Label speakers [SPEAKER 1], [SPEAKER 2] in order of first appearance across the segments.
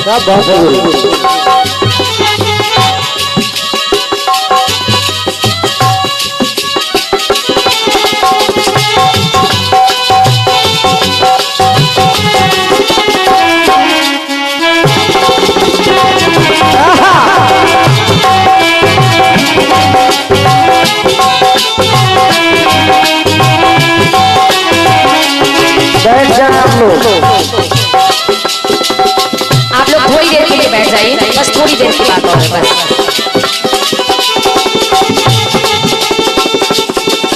[SPEAKER 1] क्या बात है।
[SPEAKER 2] आप लोग थोड़ी देर के लिए बैठ जाइए, बस थोड़ी देर की बात और है बस।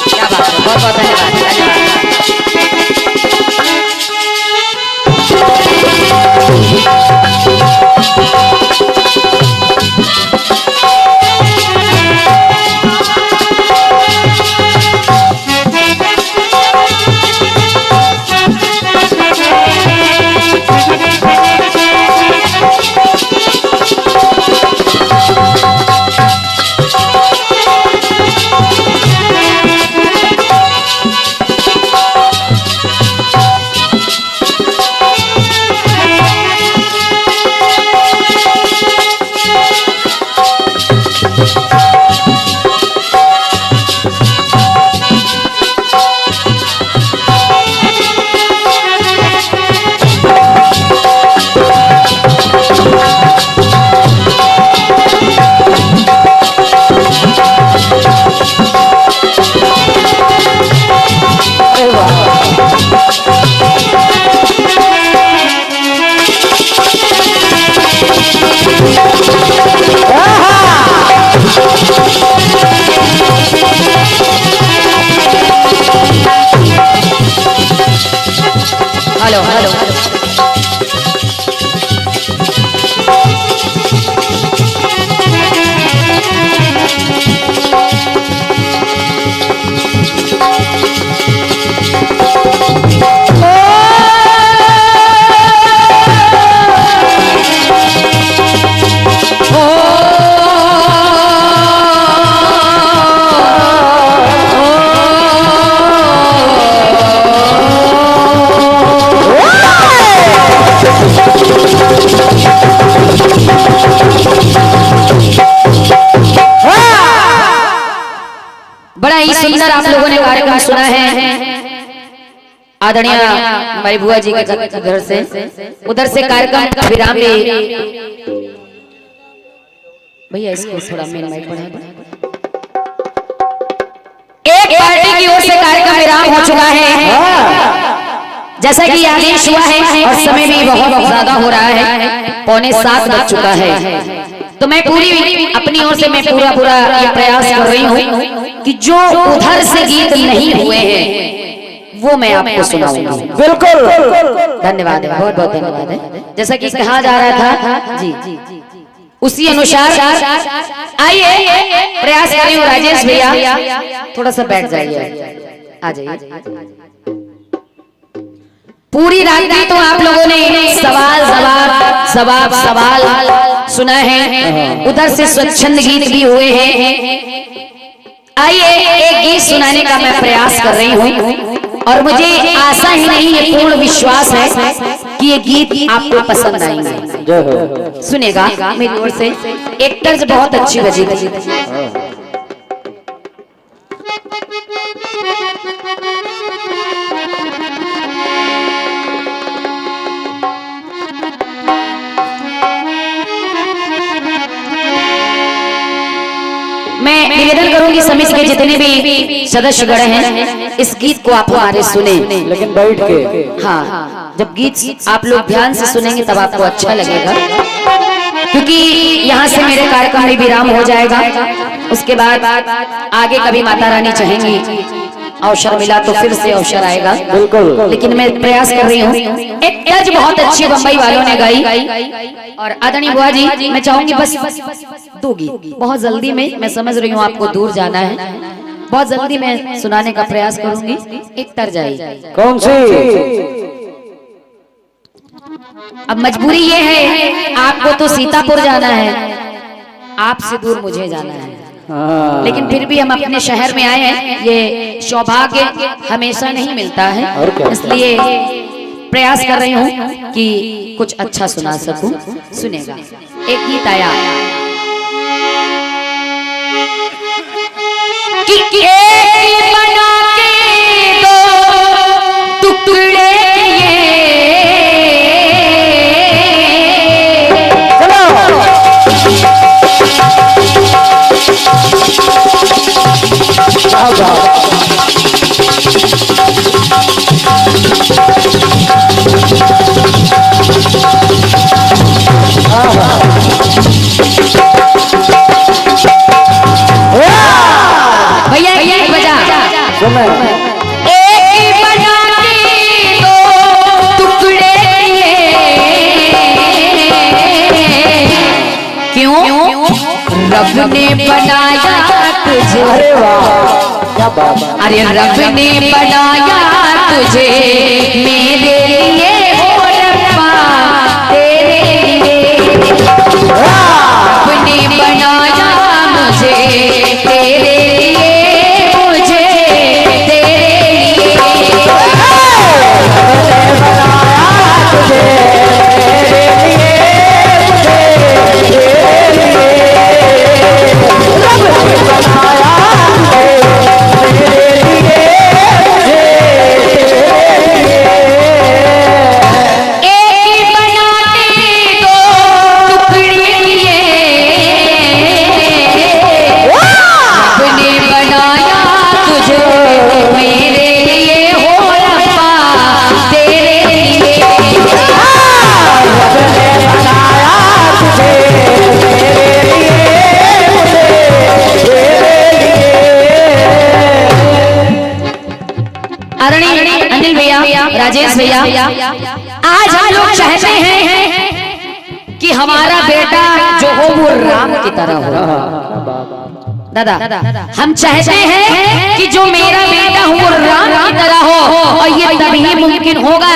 [SPEAKER 2] क्या बात है, बहुत बहुत धन्यवाद धन्यवाद। हेलो हेलो बड़ा ही सुंदर आप लोगों ने कार्यक्रम सुना है। आदरणीय हमारी बुआ जी के उधर से कार्यक्रम का विराम भी। भैया इसको थोड़ा मेन माइक बढ़ा दो। एक पार्टी की ओर से कार्यक्रम विराम हो चुका है, जैसा कि आदेश हुआ है और समय भी बहुत ज्यादा हो रहा है, 6:45 बज चुका है। तो मैं पूरी अपनी ओर से मैं पूरा ये प्रयास कर रही हूँ कि जो उधर से गीत नहीं हुए हैं वो मैं आपको सुनाऊंगी।
[SPEAKER 1] बिल्कुल
[SPEAKER 2] धन्यवाद है, बहुत बहुत धन्यवाद है। जैसा कि कहा जा रहा था जी उसी अनुसार आइए प्रयास कर रही हूँ। राजेश भैया थोड़ा सा बैठ जाइए, आ जाइए। पूरी रात्रि तो आप लोगों ने सवाल सुना है, उधर से स्वच्छंद गीत भी हुए हैं। आइए एक गीत सुनाने का मैं प्रयास कर रही हूँ और मुझे आशा ही नहीं है, पूर्ण विश्वास है कि ये गीत आपको पसंद आएंगे। सुनेगा मेरी ओर से। एक तर्ज बहुत अच्छी बजेगी। मैं निवेदन करूंगी समिति के जितने भी सदस्यगण हैं, इस गीत को आप हमारे सुने,
[SPEAKER 1] लेकिन बैठ के।
[SPEAKER 2] हाँ, जब गीत आप लोग ध्यान से सुनेंगे तब आपको अच्छा लगेगा, क्योंकि यहाँ से मेरे कार्यक्रम में विराम हो जाएगा। उसके बाद आगे कभी माता रानी चाहेंगी अवसर मिला तो फिर से अवसर आएगा।
[SPEAKER 1] बिल्कुल।
[SPEAKER 2] लेकिन मैं प्रयास कर रही हूँ। एक तर्ज बहुत अच्छी बम्बई वालों ने गाई और आदरणीय बुआ जी मैं चाहूंगी बस 2 गीत बहुत जल्दी में, मैं समझ रही हूँ आपको दूर जाना है, बहुत जल्दी मैं सुनाने का प्रयास करूंगी। एक तर्ज आई।
[SPEAKER 1] कौन सी?
[SPEAKER 2] अब मजबूरी ये है, आपको तो सीतापुर जाना है, आपसे दूर मुझे जाना है, लेकिन फिर भी हम अपने शहर में आए हैं। ये सौभाग्य हमेशा नहीं मिलता है, इसलिए प्रयास कर रही हूँ कि कुछ अच्छा सुना सकूं। सुनेगा, एक गीत आया कि एक बना के दो टुकड़े भैया एक बजा एक बना के दो टुकड़े क्यों रब ने बनाया तुझे।
[SPEAKER 1] अरे वाह क्या बात।
[SPEAKER 2] अरे रब ने बनाया तुझे मेरे लिए हो रब्बा तेरे लिए। रब ने बनाया मुझे तेरे लिए, मुझे तेरे लिए। अनिल भैया, राजेश भैया, आज हम लोग चाहते हैं कि हमारा बेटा जो हो वो राम की तरह हो। दादा हम चाहते हैं कि जो मेरा बेटा हो वो राम की तरह हो, और ये तभी मुमकिन होगा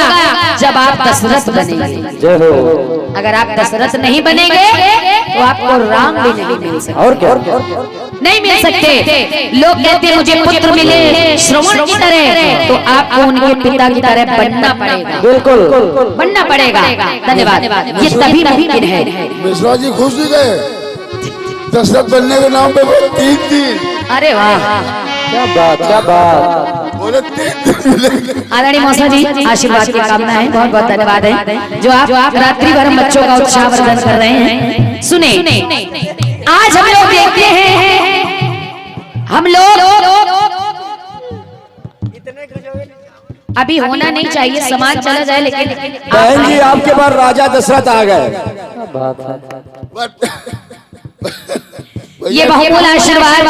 [SPEAKER 2] जब आप दशरथ बनेंगे।
[SPEAKER 1] जय हो।
[SPEAKER 2] अगर आप दशरथ नहीं बनेंगे तो आपको राम भी नहीं मिल सकता।
[SPEAKER 1] और क्या
[SPEAKER 2] नहीं मिल सकते। लोग कहते हैं मुझे पुत्र मिले श्रवण की तरह, तो आपको उनके पिता की तरह बनना पड़ेगा।
[SPEAKER 1] बिल्कुल
[SPEAKER 2] बनना पड़ेगा। धन्यवाद। ये तभी मुमकिन है।
[SPEAKER 3] मिश्रा जी खुश ही गए दशरथ बनने के नाम पे 3 दिन।
[SPEAKER 2] अरे वाह
[SPEAKER 1] क्या बात क्या बात।
[SPEAKER 3] बोले 3 दिन।
[SPEAKER 2] आदरणीय मौसा जी आशीर्वाद की कामना है, बहुत बहुत धन्यवाद है जो आप रात्रि भर बच्चों का उत्साह वर्धन कर रहे हैं। सुने, आज हम लोग देखते हैं, हम लोग अभी होना नहीं चाहिए, समाज चला जाए, लेकिन
[SPEAKER 4] बहन जी आपके बाद राजा दशरथ आ गए।
[SPEAKER 1] क्या बात है।
[SPEAKER 2] ये बहुमूल्य आशीर्वाद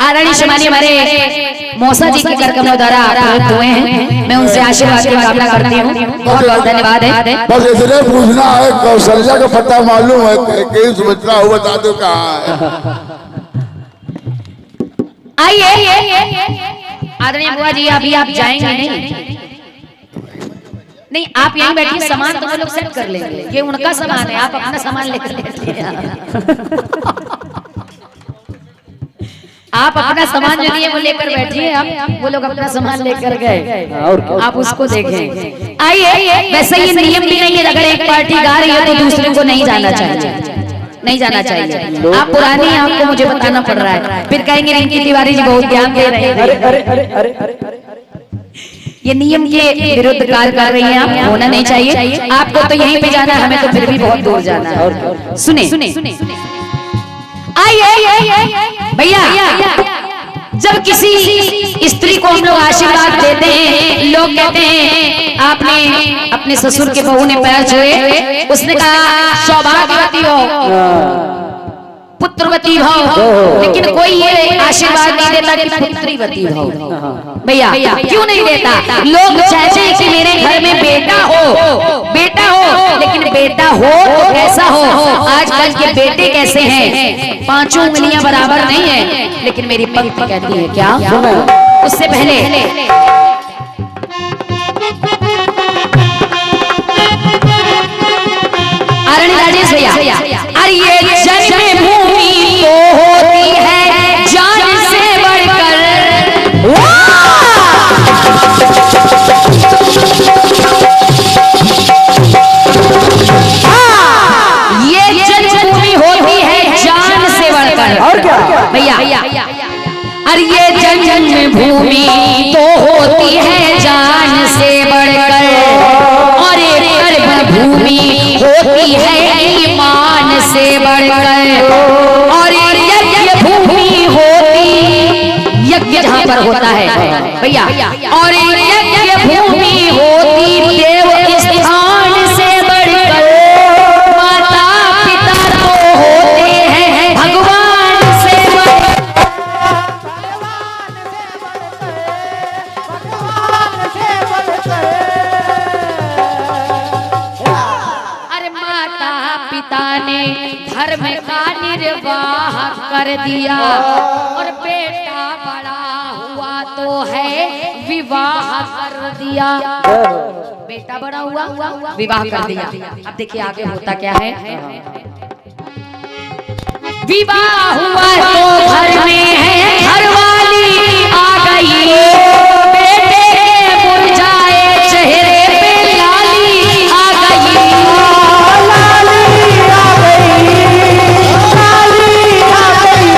[SPEAKER 2] आदरणीय सम्मानीय हमारे मौसा जी के कार्यक्रम द्वारा प्राप्त हुए हैं। मैं उनसे आशीर्वाद की कामना करती हूँ। बहुत बहुत धन्यवाद है।
[SPEAKER 3] बस इतने पूछना है, कौशल्या का पता मालूम है, कहीं सुमित्रा हो बता दो कहाँ है।
[SPEAKER 2] आइए आदरणीय बुआ जी, अभी आप जाएंगे नहीं, आप यहीं बैठिए, सामान तो वो लोग सेट कर लेंगे, ये उनका सामान है, आप अपना सामान लेकर आप अपना सामान जो लिए वो लेकर बैठिए, आप वो लोग अपना सामान लेकर गए, आप उसको देखें। आइए, वैसे ये नियम भी नहीं है, अगर एक पार्टी गा रही है तो दूसरे को नहीं जाना चाहिए, नहीं जाना चाहिए। आप पुरानी हैं, आपको मुझे बताना पड़ रहा है, फिर कहेंगे रिंकी तिवारी जी बहुत ज्ञान दे रहे हैं। ये नियम के विरुद्ध कार्य कर रही हैं आप, होना नहीं चाहिए। आपको तो यहीं पे जाना है, हमें तो फिर भी बहुत दूर जाना है। सुने आइए भैया, जब किसी स्त्री को हम लोग आशीर्वाद देते हैं, लोग कहते हैं आपने अपने ससुर के बहू ने पैर छुए, उसने कहा सौभाग्यवती हो, पुत्रवती भव, लेकिन कोई ये आशीर्वाद नहीं देता कि पुत्रीवती भव। भैया क्यों नहीं देता? लोग चाहते हैं कि मेरे घर में बेटा हो, लेकिन बेटा हो तो कैसा हो? आजकल के बेटे कैसे हैं? 5 उंगलियां बराबर नहीं है, लेकिन मेरी पंक्ति कहती है क्या? उससे पहले आदरणीय राजेश भैया, अरे ये जन्म भूमि तो होती है जान से बढ़कर, अरे ये जन्मभूमि तो होती है जान से बढ़कर, और ये कर्मभूमि होती है ईमान से बढ़कर, और यज्ञ भूमि होती, यज्ञ जहाँ पर होता है भैया, और यज्ञ भूमि होती देव स्थान से बढ़कर, माता पिता तो होते हैं भगवान से बढ़कर। अरे माता पिता ने धर्म का निर्वाह कर दिया, और बेटा बड़ा हुआ तो है विवाह कर दिया। बेटा बड़ा हुआ विवाह कर दिया। अब देखिए आगे होता क्या है। विवाह हुआ तो घर में है घरवाली आ गई, बेटे के मुरझाए चेहरे पे लाली आ गई, लाली आ गई, लाली आ गई।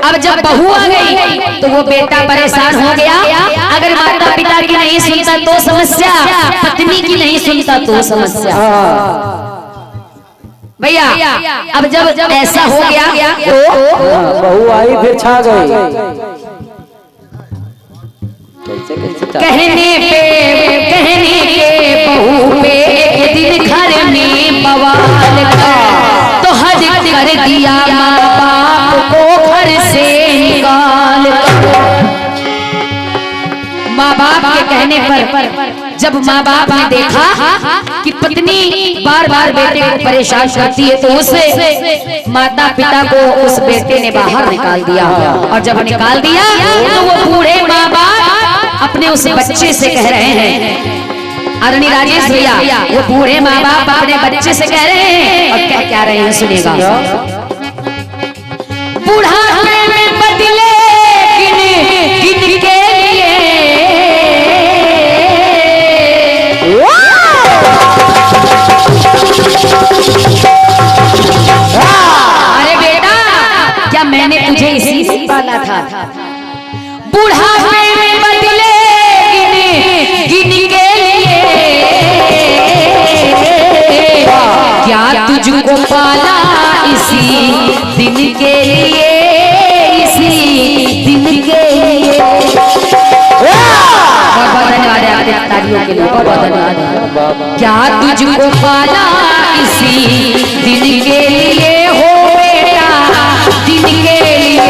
[SPEAKER 2] अब जब बहू आ गई तो वो बेटा परेशान हो गया। अगर माता पिता की नहीं सुनता तो समस्या, पत्नी की नहीं सुनता तो समस्या। भैया अब जब ऐसा हो गया तो
[SPEAKER 1] बहू आई फिर छा गई।
[SPEAKER 2] कहने के बहू पे एक दिन घर में बवाल का, तो हद कर दिया माँ बाप को घर से निकाल। माँ बाप के कहने पर जब माँ बाप ने देखा कि पत्नी बार बार बेटे को परेशान करती है, तो उसे माता पिता को उस बेटे ने बाहर निकाल दिया। और जब निकाल दिया तो वो बूढ़े माँ बाप अपने उस बच्चे से कह रहे हैं, आदरणीय राजेश भैया, वो बूढ़े माँ बाप अपने बच्चे से कह रहे हैं, और क्या रहे हैं सुनिएगा। बुढ़ापे में बदले गिन के लिए, अरे बेटा क्या मैंने तुझे इसी से पाला था। बुढ़ापे में बदले गिन के लिए, क्या तुझको पाला इसी दिन के लिए, इसी दिन के लिए। बहुत धन्यवाद है आपके तालियों के लिए, बहुत धन्यवाद। क्या तुझको पाला इसी दिन के लिए हो बेटा, दिन के लिए।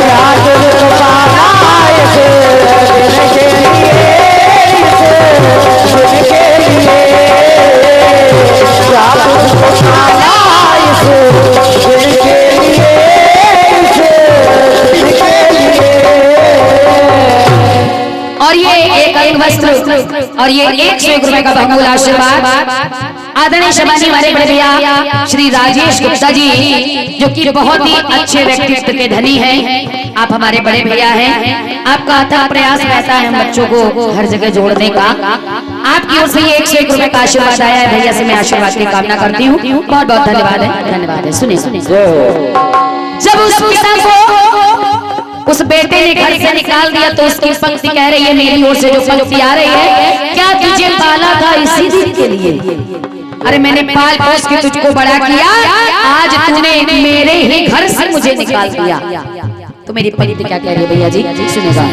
[SPEAKER 2] क्या तुझको पाला इसी दिन के लिए, इसी दिन के लिए। क्या तुझको पाला इसी दिन के लिए, इसी दिन के लिए। और ये एक अंग वस्त्र और ये 101 रुपए का बहुमूल्य आशीर्वाद आदरणीय शबानी हमारे बड़े भैया श्री राजेश गुप्ता जी, जो कि बहुत ही अच्छे व्यक्तित्व के धनी हैं। आप हमारे बड़े भैया हैं। आपका अथक प्रयास रहता है हम बच्चों को हर जगह जोड़ने का। आपकी ओर से 101 रुपए का आशीर्वाद आया है। भैया से मैं आशीर्वाद की कामना करती हूँ। बहुत बहुत धन्यवाद है, धन्यवाद है। सुनिए जब उस पिता को उस बेटे ने घर से निकाल दिया तो उसकी पंक्ति कह रही है, मेरी ओर से जो पंक्ति आ रही है, क्या तुझे पाला था इसी दिन के लिए। अरे मैंने पाल पोस के तुझको बड़ा किया, आज तूने मेरे ही घर से मुझे निकाल दिया। तो मेरी पंक्ति क्या कह रही है भैया जी, सुनेगा।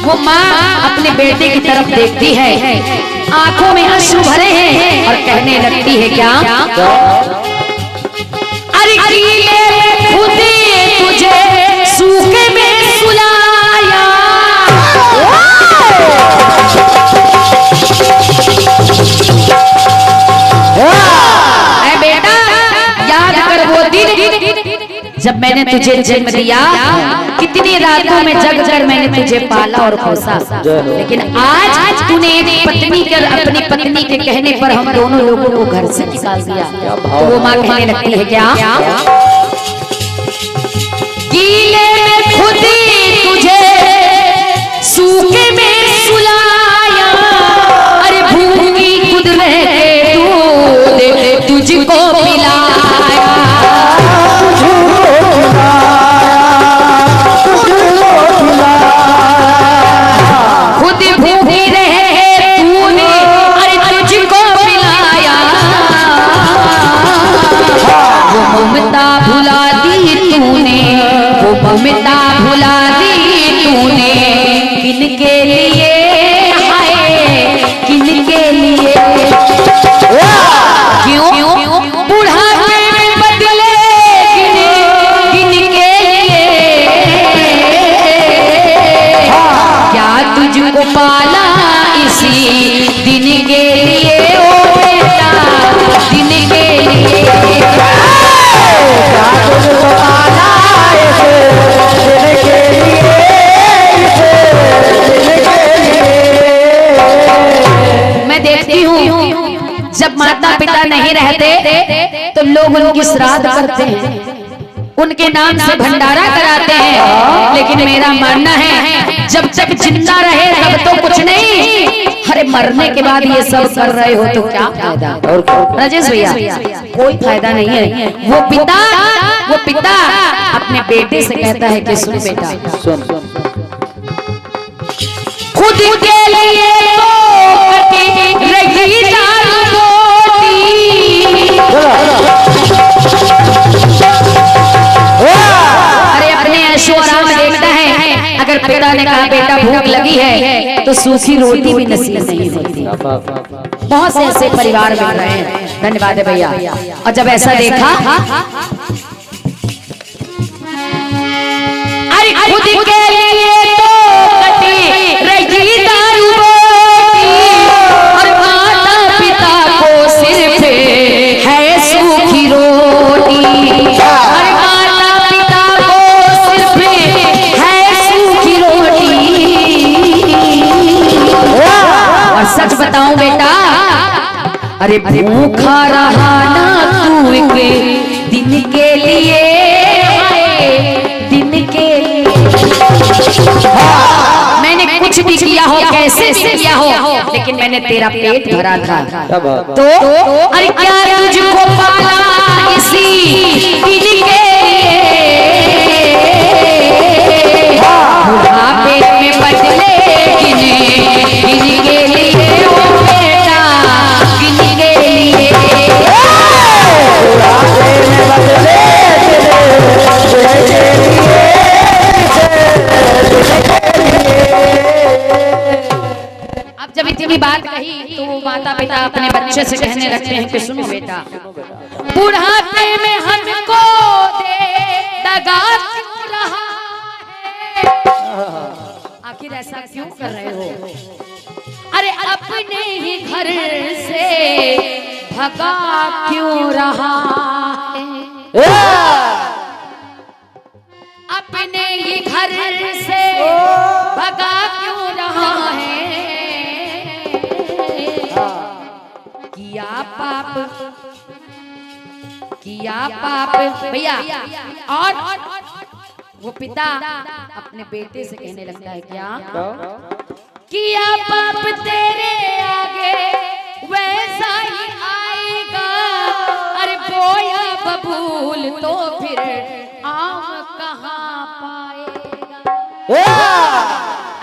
[SPEAKER 2] वो माँ अपने बेटे की तरफ देखती है, आंखों में अश्रु भरे हैं और कहने लगती है क्या, अरे गीले में खुद तुझे सूखे में सुलाया। बेटा याद कर वो दिन जब मैंने तुझे जन्म दिया, कितनी रातों में जग कर मैंने तुझे पाला और पोसा, लेकिन आज तूने एक पत्नी कर अपनी पत्नी के कहने पर हम दोनों लोगों को घर से निकाल दिया। तो वो माँ कहने लगती है क्या, गीले में खुद तुझे सूखे में सुलाया, अरे भूखी खुद रह के दूध तुझको पिलाया। ममता भुला दी तूने किन के लिए, हाय किन के लिए, क्यों बुढ़ापे में बदले किन के लिए, क्या तुझको पाला इसी दिन के लिए, ओ बेटा दिन के लिए, क्या तुझको पाला मैं देखती हूँ जब माता पिता नहीं रहते तो लोग उनकी श्राद्ध करते हैं, उनके नाम से भंडारा कराते हैं, लेकिन मेरा मानना है जब तक जिंदा रहे तब तो कुछ नहीं, अरे मरने के बाद ये सब कर रहे हो तो क्या फायदा। राजेश भैया कोई फायदा नहीं है। वो पिता अपने बेटे से कहता है कि सुन बेटा, खुद के लिए तो कटी रही दाल रोटी, अरे अपने ऐशो आराम देखता है, अगर पिता ने कहा बेटा भूख लगी है तो सूखी रोटी भी नसीब नहीं होती। बहुत से ऐसे परिवार मिल रहे हैं। धन्यवाद है भैया। और जब ऐसा देखा, अरे खुद के लिए तो कटी रही दाल रोटी, और माता पिता को सिर्फ है सूखी रोटी, और माता पिता को सिर्फ है सूखी रोटी। और सच बताऊं बेटा, अरे भूखा रहा ना तू एक दिन के लिए, दिन के लिए, मैंने कुछ भी किया हो कैसे भी किया हो, लेकिन मैंने तेरा पेट भरा था, तो अरे क्या तुझको पाला इसी दिन के लिए, बुढ़ापे में बदले किन के लिए, ओ बेटा किन के लिए, बुढ़ापे में बदले जब इतनी बात कही तो माता पिता अपने बच्चे से कहने लगते हैं कि सुनो बेटा, बुढ़ापे में हमको दे दगा क्यों रहा है, आखिर ऐसा क्यों कर रहे हो, अरे अपने ही घर से भगा क्यों रहा है, अपने ही घर से भगा क्यों रहा है, किया पाप भैया। और वो पिता अपने बेटे से कहने लगता है क्या, किया पाप तेरे आगे वैसा ही आएगा, अरे बोया बबूल तो फिर आम कहाँ पाएगा,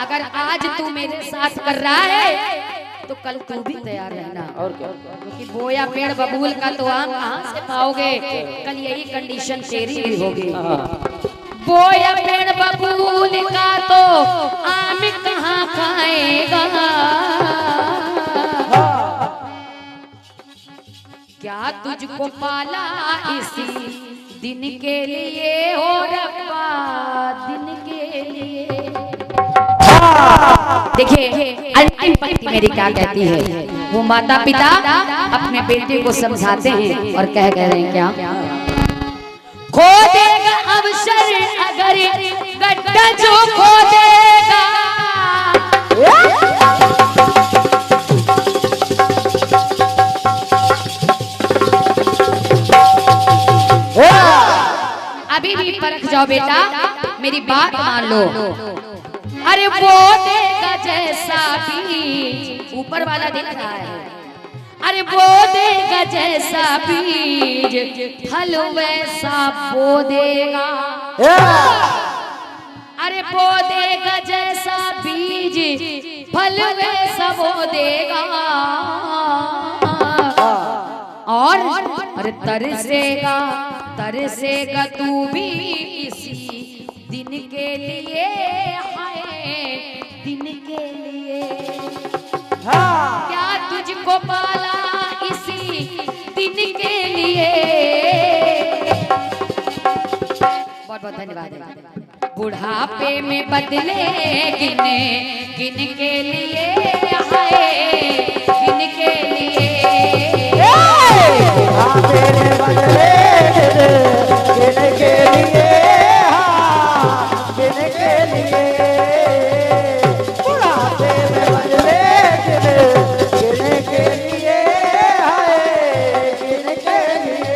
[SPEAKER 2] अगर आज तू मेरे साथ कर रहा है तो कल तू भी तैयार रहना, और क्या, क्योंकि बोया पेड़ बबूल का तो आम कहाँ से पाओगे, कल यही कंडीशन तेरी भी होगी, बोया पेड़ बबूल का तो आम कहाँ खाएगा, क्या तुझको पाला इसी दिन के लिए, हो रब्बा दिन के लिए। देखिए अंतिम पंक्ति मेरी क्या कहती है, वो माता पिता अपने बेटे को समझाते हैं और कह रहे हैं क्या, खो देगा अवसर अगर गड्ढा जो खो देगा, अभी भी परख जाओ बेटा, मेरी बात मान लो, अरे वो देगा जैसा बीज, ऊपर वाला दिख रहा है, अरे वो देगा जैसा बीज फल वैसा बो देगा, अरे बो देगा जैसा बीज फल वैसा बो देगा, और अरे तरसेगा तू भी इसी दिन के लिए, हाय दिन के लिए। क्या तुझको पाला इसी दिन के लिए। बहुत बहुत धन्यवाद। बुढ़ापे में बदले गिने गिन के लिए, हाय गिन के लिए।
[SPEAKER 1] बुढ़ापे में बदले गिन के लिए, गिन के लिए। बुढ़ापे में बदले गिन के लिए, गिन के लिए।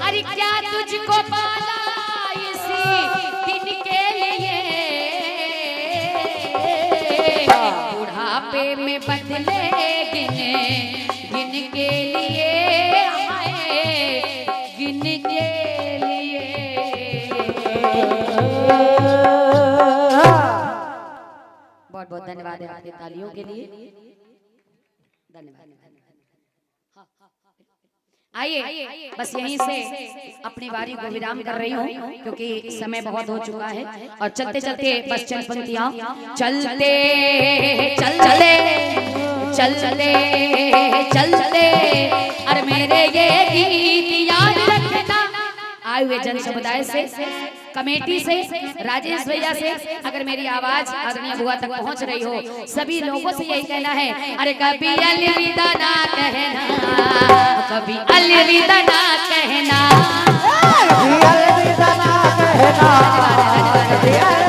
[SPEAKER 2] अरे क्या तुझको पाला इसी दिन के लिए। बुढ़ापे में बदले गिने गिन के लिए, हाय गिन के लिए। बहुत बहुत धन्यवाद है आपके तालियों के लिए। धन्यवाद। आइए बस यहीं से अपनी बारी को विराम कर रही हूँ क्योंकि समय बहुत हो चुका है और चलते चलते बस चल पंक्तियाँ चलते चल चले चल चले चल चले। अरे मेरे ये गीत याद रखना। आए हुए जन समुदाय से, कमेटी से, राजेश भैया से अगर मेरी आवाज आदरणीय बुआ तक पहुंच रही हो, सभी लोगों से यही कहना है, अरे कभी अलविदा ना कहना, कभी अलविदा ना कहना,
[SPEAKER 1] कभी अलविदा ना कहना।